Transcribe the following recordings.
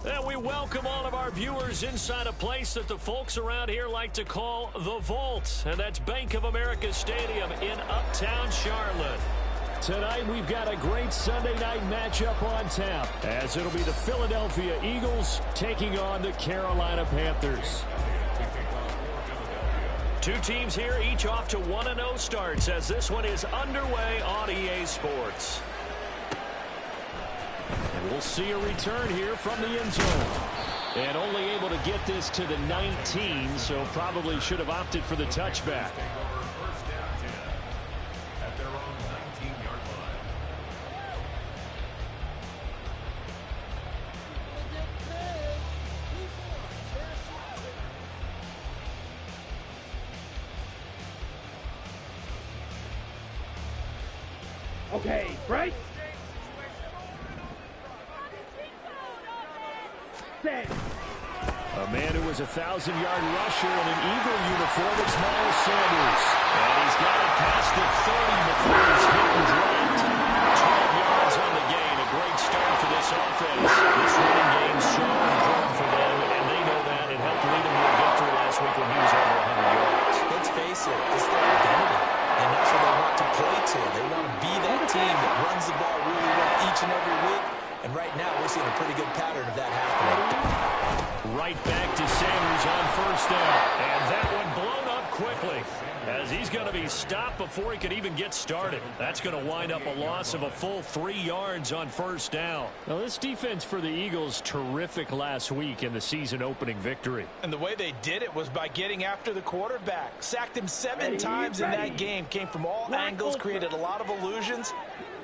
And we welcome all of our viewers inside a place that the folks around here like to call the Vault. And that's Bank of America Stadium in Uptown Charlotte. Tonight we've got a great Sunday night matchup on tap, as it'll be the Philadelphia Eagles taking on the Carolina Panthers. Two teams here, each off to 1-0 starts, as this one is underway on EA Sports. And we'll see a return here from the end zone. And only able to get this to the 19, so probably should have opted for the touchback. Okay, right? Set. A man who was a 1,000-yard rusher in an Eagle uniform is Miles Sanders. And he's got it past the 30 before he's hit and dropped. 12 yards on the gain. A great start for this offense. This running game's so important for them, and they know that. It helped lead them to a victory last week when he was over 100 yards. Let's face it, it's their identity. And that's what they want to play to. They want to be that team that runs the ball really well each and every week. And right now, we're seeing a pretty good pattern of that happening. Right back to Sanders on first down. And that one blown up quickly, as he's going to be stopped before he could even get started. That's going to wind up a loss of a full 3 yards on first down. Now, this defense for the Eagles, terrific last week in the season-opening victory. And the way they did it was by getting after the quarterback. Sacked him 7 times in that game. Came from all angles, created a lot of illusions,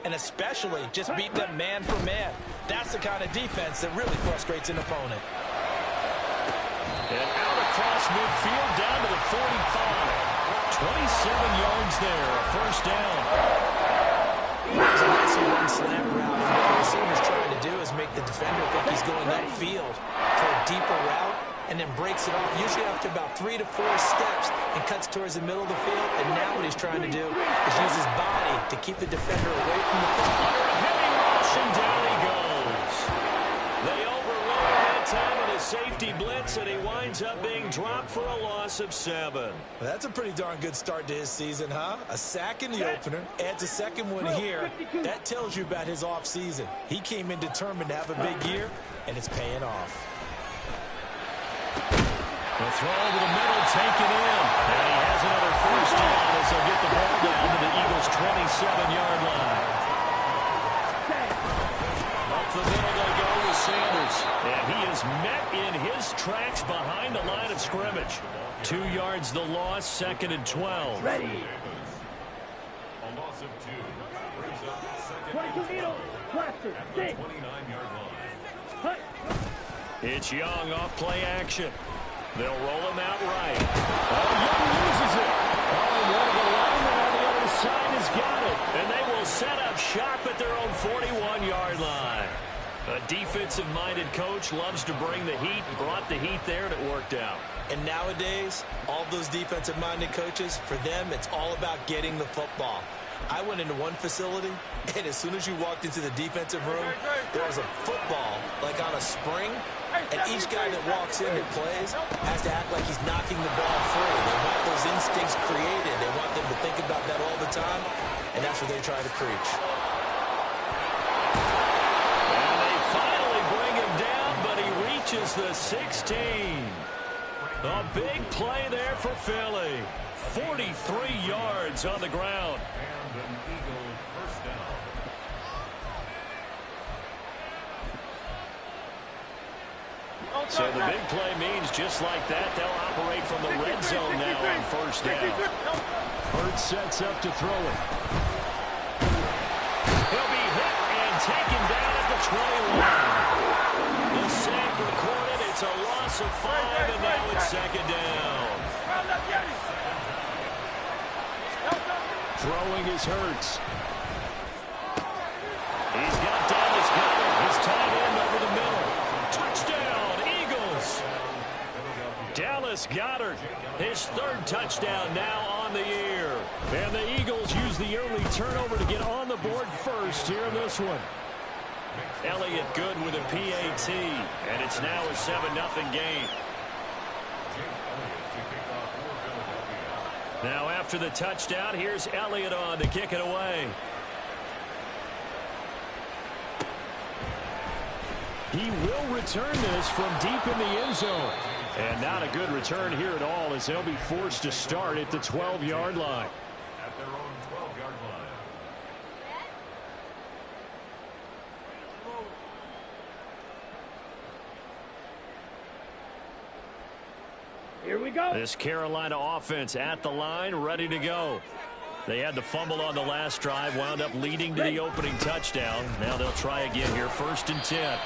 and especially just beat them man for man. That's the kind of defense that really frustrates an opponent. And out across midfield, down to the 45. 27 yards there, a first down. It's a nice run slant route. And what the receiver's trying to do is make the defender think he's going upfield for a deeper route, and then breaks it off, usually after about 3 to 4 steps, and cuts towards the middle of the field. And now what he's trying to do is use his body to keep the defender away from the football. Heavy rush, and down he goes. They overload that time with a safety blitz, and he winds up being dropped for a loss of 7. Well, that's a pretty darn good start to his season, huh? A sack in the opener, adds a second one here. That tells you about his offseason. He came in determined to have a big year, and it's paying off. The throw over the middle, taken in. And he has another first down as they'll get the ball down to the Eagles' 27-yard line. Up the middle they go with Sanders. And he is met in his tracks behind the line of scrimmage. 2 yards the loss, 2nd and 12. Ready. A loss of 2. Brings up 22 needles. Cluster. 6. 29-yard line. It's Young off play action. They'll roll him out right. Oh, Young loses it. Oh, and one of the linemen on the other side has got it. And they will set up shop at their own 41-yard line. A defensive-minded coach loves to bring the heat, brought the heat there, and it worked out. And nowadays, all those defensive-minded coaches, for them, it's all about getting the football. I went into one facility, and as soon as you walked into the defensive room, there was a football, like on a spring, and each guy that walks in and plays has to act like he's knocking the ball free. They want those instincts created. They want them to think about that all the time, and that's what they try to preach. And they finally bring him down, but he reaches the 16. A big play there for Philly. 43 yards on the ground. And an Eagle first down. So the big play means just like that, they'll operate from the red zone now on first down. Hurts sets up to throw it. He'll be hit and taken down at the 21. The sack recorded. It's a loss of 5, and now it's 2nd down. Throwing is Hurts. He's got Dallas Goedert. His tight end over the middle. Touchdown, Eagles. Dallas Goedert, his 3rd touchdown now on the year. And the Eagles use the early turnover to get on the board first here in this one. Elliott good with a PAT, and it's now a 7-0 game. Now after the touchdown, here's Elliott on to kick it away. He will return this from deep in the end zone. And not a good return here at all, as they'll be forced to start at the 12-yard line. At their own 12-yard line. Here we go. This Carolina offense at the line, ready to go. They had the fumble on the last drive, wound up leading to the opening touchdown. Now they'll try again here, 1st and 10.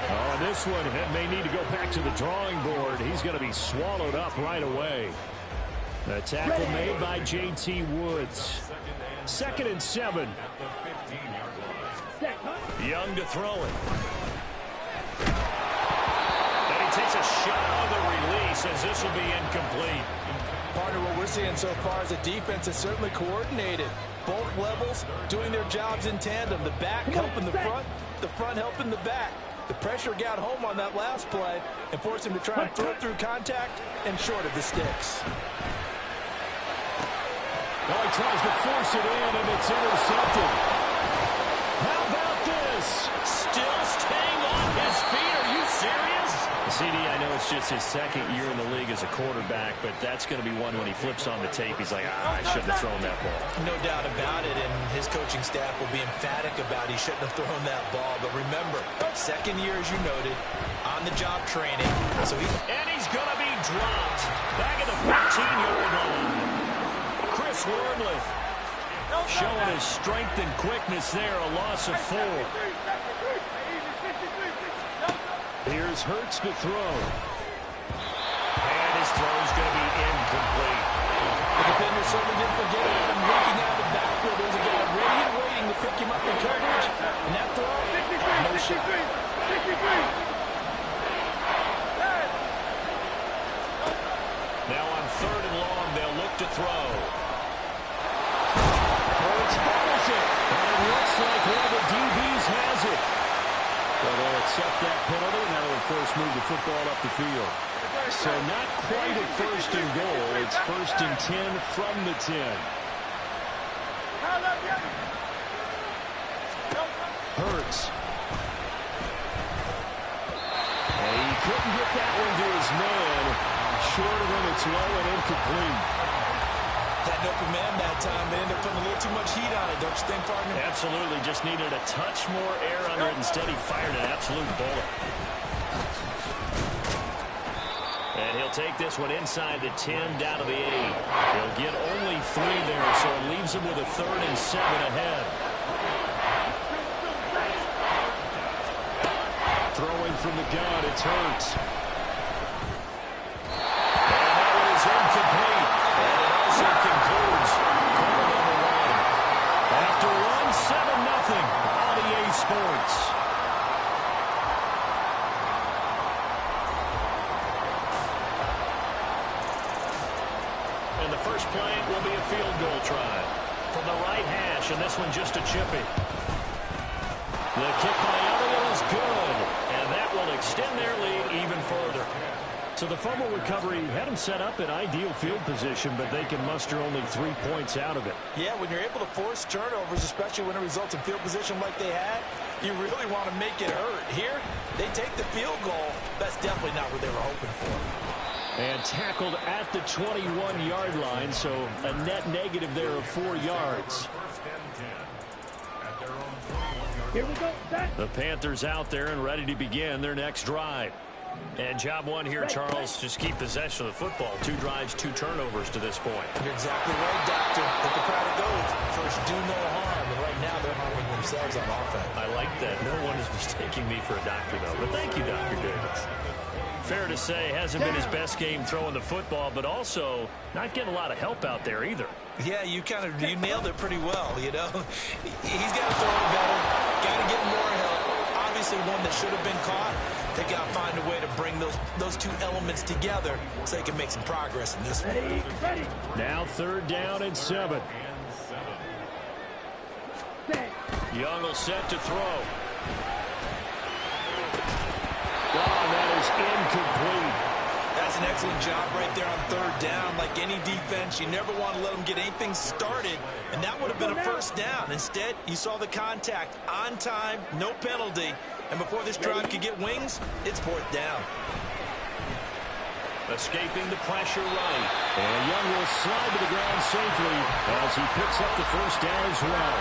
Oh, this one may need to go back to the drawing board. He's going to be swallowed up right away. The tackle made by J.T. Woods. 2nd and 7. Young to throw it. And he takes a shot on the release, as this will be incomplete. Partner, what we're seeing so far is the defense is certainly coordinated. Both levels doing their jobs in tandem. The back helping the front helping the back. The pressure got home on that last play and forced him to try and throw it through contact and short of the sticks. Well, he tries to force it in, and it's intercepted. How about this? Still staying on his feet. Are you serious? CD, I know it's just his 2nd year in the league as a quarterback, but that's going to be one when he flips on the tape. He's like, I shouldn't have thrown that ball. No doubt about it, and his coaching staff will be emphatic about he shouldn't have thrown that ball. But remember, 2nd year, as you noted, on-the-job training. And he's going to be dropped. Back at the 15-yard line. Chris Wormley showing his strength and quickness there, a loss of 4. Here's Hurts to throw. And his throw is going to be incomplete. The defender certainly didn't forget about him leaking out of the backfield. There's a guy ready and waiting to pick him up in coverage. And that throw, no shot. Now on 3rd and long, they'll look to throw. Hurts fumbles it. And it looks like one of the DBs has it. Well, they'll accept that penalty, and that'll, of course, move the football up the field. So not quite a 1st and goal. It's 1st and 10 from the 10. Hurts. And he couldn't get that one to his man. Short of him, it's low and incomplete. That open man that time, they ended up putting a little too much heat on it, don't you think, partner? Absolutely. Just needed a touch more air under it. Instead, he fired an absolute bullet. And he'll take this one inside the 10, down to the 8. He'll get only 3 there, so it leaves him with a 3rd and 7 ahead. Throwing from the gun, it's Hurts. And that one is incomplete. And it also concludes quarter number 1. After 7-0 on EA Sports. And the first play will be a field goal try from the right hash, and this one just a chippy. The kick by Elliott is good, and that will extend their lead even further. So the fumble recovery had them set up in ideal field position, but they can muster only 3 points out of it. Yeah, when you're able to force turnovers, especially when it results in field position like they had, you really want to make it hurt. Here, they take the field goal. That's definitely not what they were hoping for. And tackled at the 21-yard line, so a net negative there of 4 yards. Here we go. Set. The Panthers out there and ready to begin their next drive. And job one here, Charles, just keep possession of the football. 2 drives, 2 turnovers to this point. You're exactly right, Doctor. Let the crowd go. First, do no harm. And right now, they're harming themselves on offense. I like that. No one is mistaking me for a doctor, though. But thank you, Dr. Davis. Fair to say, hasn't been his best game throwing the football, but also not getting a lot of help out there either. Yeah, you nailed it pretty well, you know. He's got to throw it better, got to get more help. Obviously, one that should have been caught. They got to find a way to bring those 2 elements together so they can make some progress in this one. Ready. Now 3rd down and 7. Set. Young will set to throw. excellent job right there on third down. Like any defense, you never want to let them get anything started, and that would have been a first down. Instead, you saw the contact on time, no penalty, and before this drive could get wings, it's fourth down. Escaping the pressure right. And Young will slide to the ground safely as he picks up the first down as well.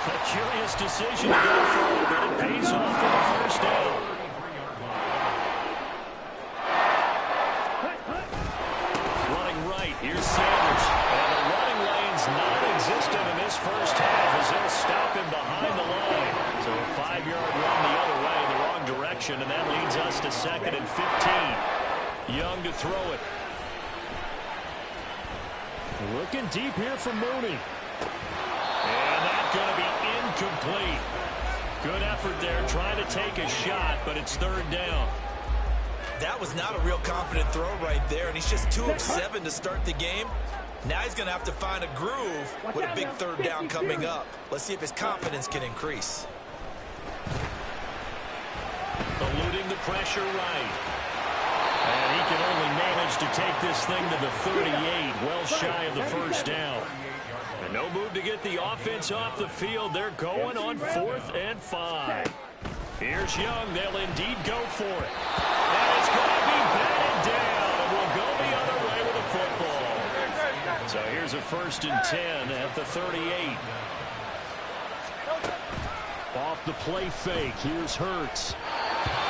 A curious decision to go for it, but it pays off for the first down. Running right, here's Sanders. And the running lane's non-existent in this first half as he'll stop him behind the line. So a 5-yard run the other way in the wrong direction, and that leads us to 2nd and 15. Young to throw it. Looking deep here for Mooney. And that's going to be incomplete. Good effort there trying to take a shot, but it's third down. That was not a real confident throw right there, and he's just 2 of 7 to start the game. Now he's going to have to find a groove with a big third down coming up. Let's see if his confidence can increase. Eluding the pressure right. And he can only manage to take this thing to the 38, well shy of the first down. And no move to get the offense off the field. They're going on 4th and 5. Here's Young. They'll indeed go for it. And it's going to be batted down. And we'll go the other way with the football. So here's a 1st and 10 at the 38. Off the play fake. Here's Hurts.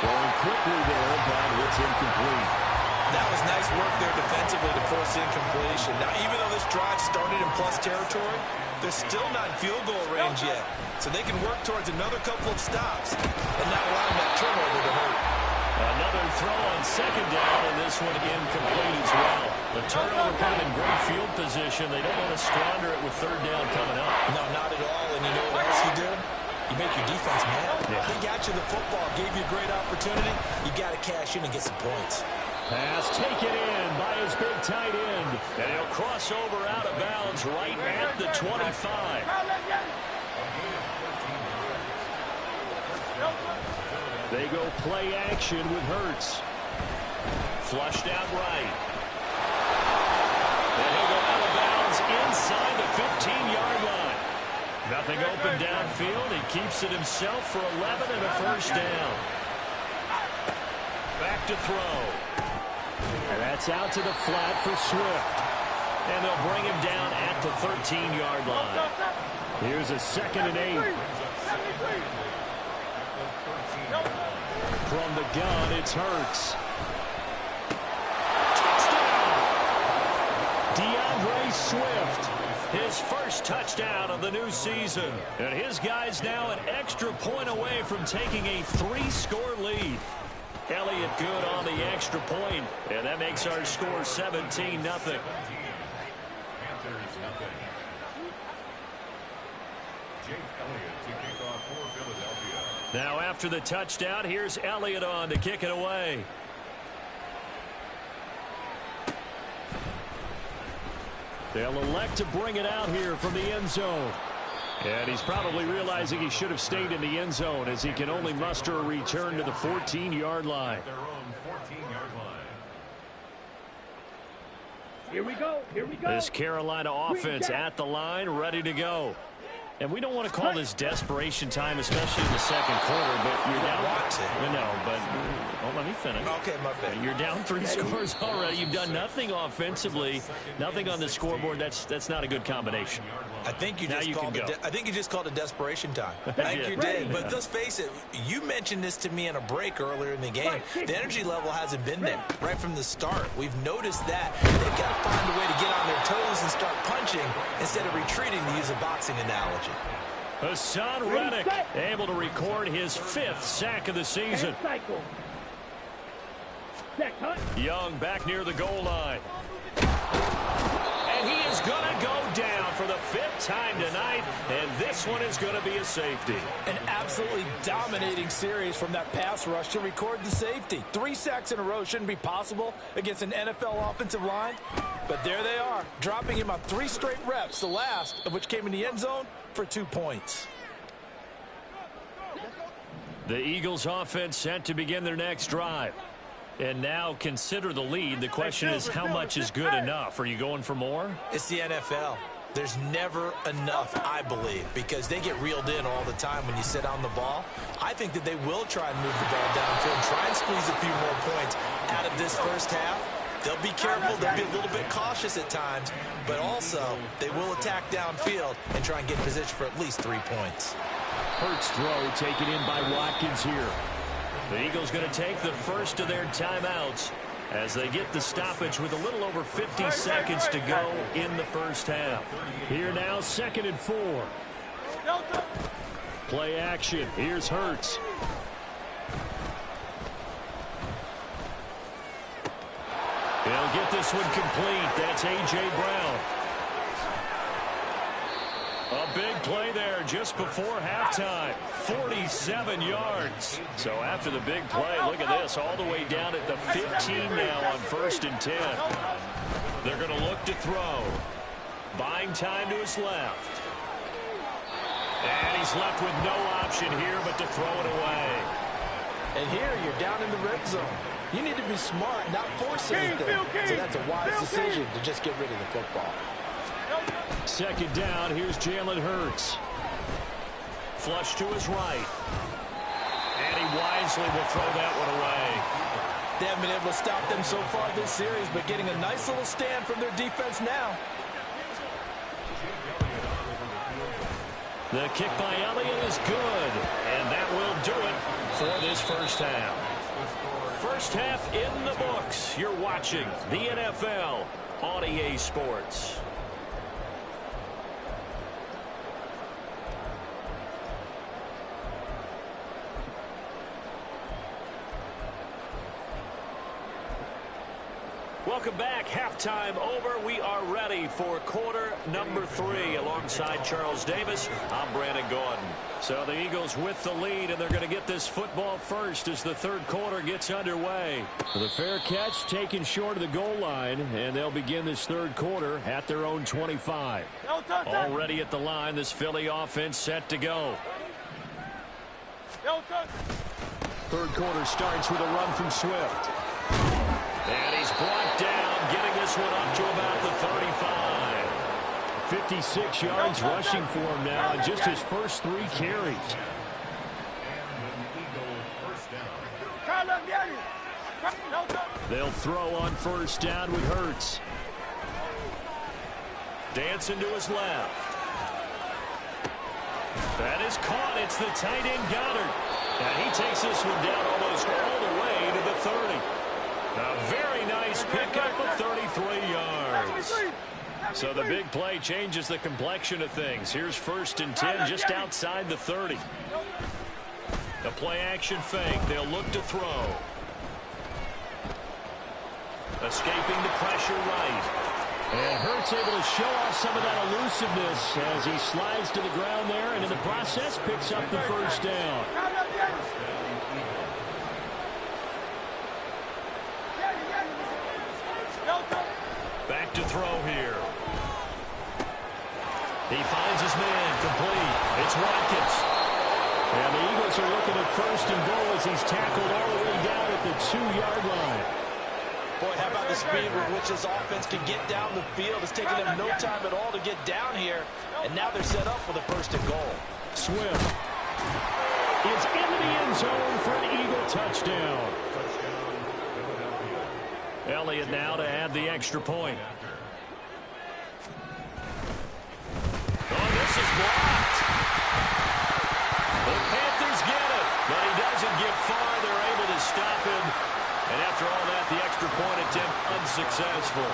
Going quickly there, but it's incomplete. That was nice work there defensively to force incompletion. Now, even though this drive started in plus territory, they're still not in field goal range yet. So they can work towards another couple of stops and not allowing that turnover to hurt. Another throw on 2nd down, and this one incomplete as well. The turnover put them in great field position. They don't want to squander it with 3rd down coming up. No, not at all. And you know what else you do? You make your defense mad. Yeah. They got you the football, gave you a great opportunity. You got to cash in and get some points. Pass taken in by his big tight end. And he'll cross over out of bounds right at the 25. They go play action with Hurts. Flushed out right. And he'll go out of bounds inside the 15-yard line. Nothing open downfield. He keeps it himself for 11 and a first down. Back to throw. And that's out to the flat for Swift. And they'll bring him down at the 13-yard line. Here's a 2nd and 8. From the gun, it's Hurts. Touchdown! DeAndre Swift. His first touchdown of the new season. And his guys now an extra point away from taking a 3-score lead. Elliott good on the extra point, and that makes our score 17-0. Now after the touchdown, here's Elliott on to kick it away. They'll elect to bring it out here from the end zone. And he's probably realizing he should have stayed in the end zone as he can only muster a return to the 14-yard line. Here we go. Here we go. This Carolina offense at the line, ready to go. And we don't want to call this desperation time, especially in the second quarter, but you're down. No, but let me finish. Okay, my bad. You're down 3 scores already. You've done nothing offensively, nothing on the scoreboard. That's not a good combination. I think you just called it desperation time. I think you did. did. But let's face it, you mentioned this to me in a break earlier in the game. The energy level hasn't been there right from the start. We've noticed that. They've got to find a way to get on their toes and start punching instead of retreating, to use a boxing analogy. Hassan Reddick able to record his 5th sack of the season. Young back near the goal line. And he is going to go down for the 5th time tonight, and this one is going to be a safety. An absolutely dominating series from that pass rush to record the safety. 3 sacks in a row shouldn't be possible against an NFL offensive line, but there they are, dropping him on 3 straight reps, the last of which came in the end zone for 2 points. The Eagles offense set to begin their next drive. And now consider the lead. The question is, how much is good enough? Are you going for more? It's the NFL. There's never enough, I believe, because they get reeled in all the time when you sit on the ball. I think that they will try and move the ball downfield and try and squeeze a few more points out of this first half. They'll be careful. They'll be a little bit cautious at times, but also they will attack downfield and try and get in position for at least 3 points. Hurts throw taken in by Watkins here. The Eagles going to take the first of their timeouts as they get the stoppage with a little over 50 seconds to go in the first half. Here now, 2nd and 4. Play action. Here's Hurts. He'll get this one complete. That's A.J. Brown. A big play there just before halftime. 47 yards. So after the big play, look at this. All the way down at the 15 now on 1st and 10. They're going to look to throw. Buying time to his left. And he's left with no option here but to throw it away. And here you're down in the red zone. You need to be smart, not force anything. So that's a wise decision to just get rid of the football. 2nd down, here's Jalen Hurts. Flush to his right. And he wisely will throw that one away. They haven't been able to stop them so far this series, but getting a nice little stand from their defense now. The kick by Elliott is good, and that will do it for this first half. First half in the books. You're watching the NFL on EA Sports. Welcome back. Halftime over. We are ready for quarter number 3. Alongside Charles Davis, I'm Brandon Gordon. So the Eagles with the lead, and they're going to get this football first as the 3rd quarter gets underway. The fair catch taken short of the goal line, and they'll begin this 3rd quarter at their own 25. Already at the line, this Philly offense set to go. 3rd quarter starts with a run from Swift. And he's brought down, getting this one up to about the 35. 56 yards rushing for him now in just his first 3 carries. They'll throw on 1st down with Hurts. Dancing to his left. That is caught. It's the tight end Goddard. And he takes this one down almost all the way to the 30. A very nice pickup of 33 yards. So the big play changes the complexion of things. Here's 1st and 10 just outside the 30. The play action fake. They'll look to throw. Escaping the pressure right. And Hurts able to show off some of that elusiveness as he slides to the ground there, and in the process picks up the 1st down. Back to throw here. He finds his man complete. It's Watkins. And the Eagles are looking at 1st and goal as he's tackled all the way down at the 2-yard line. Boy, how about the speed with which this offense can get down the field? It's taking them no time at all to get down here. And now they're set up for the 1st and goal. Swift is into the end zone for an Eagle touchdown. Elliott now to add the extra point. Oh, this is blocked. The Panthers get it, but he doesn't get far. They're able to stop him. And after all that, the extra point attempt unsuccessful.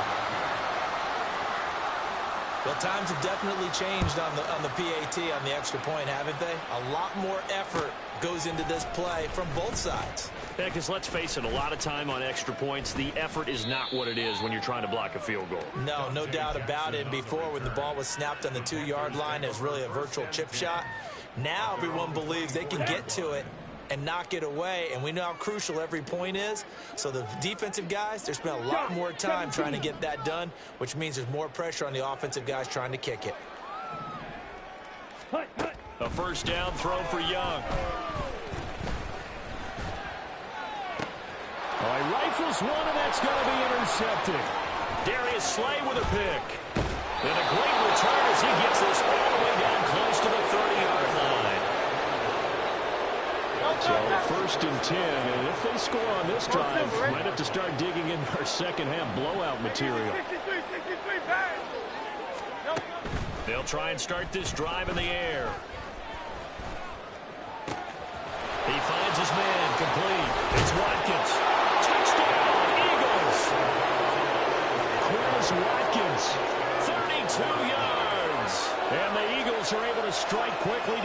Well, times have definitely changed on the PAT, on the extra point, haven't they? A lot more effort goes into this play from both sides. Yeah, because let's face it, a lot of time on extra points, the effort is not what it is when you're trying to block a field goal. No doubt about it. Before, when the ball was snapped on the 2-yard line, it was really a virtual chip shot. Now everyone believes they can get to it and knock it away, and we know how crucial every point is. So the defensive guys, they spend a lot more time trying to get that done, which means there's more pressure on the offensive guys trying to kick it. A 1st down throw for Young. Oh, he rifles one, and that's going to be intercepted. Darius Slay with a pick. And a great return as he gets this all the way down close to the 30-yard line. So 1st and 10, and if they score on this drive, might have to start digging in our second-half blowout material. They'll try and start this drive in the air. He finds his man, complete. It's Watkins. Touchdown, Eagles! Chris Watkins, 32 yards. And the Eagles are able to strike quickly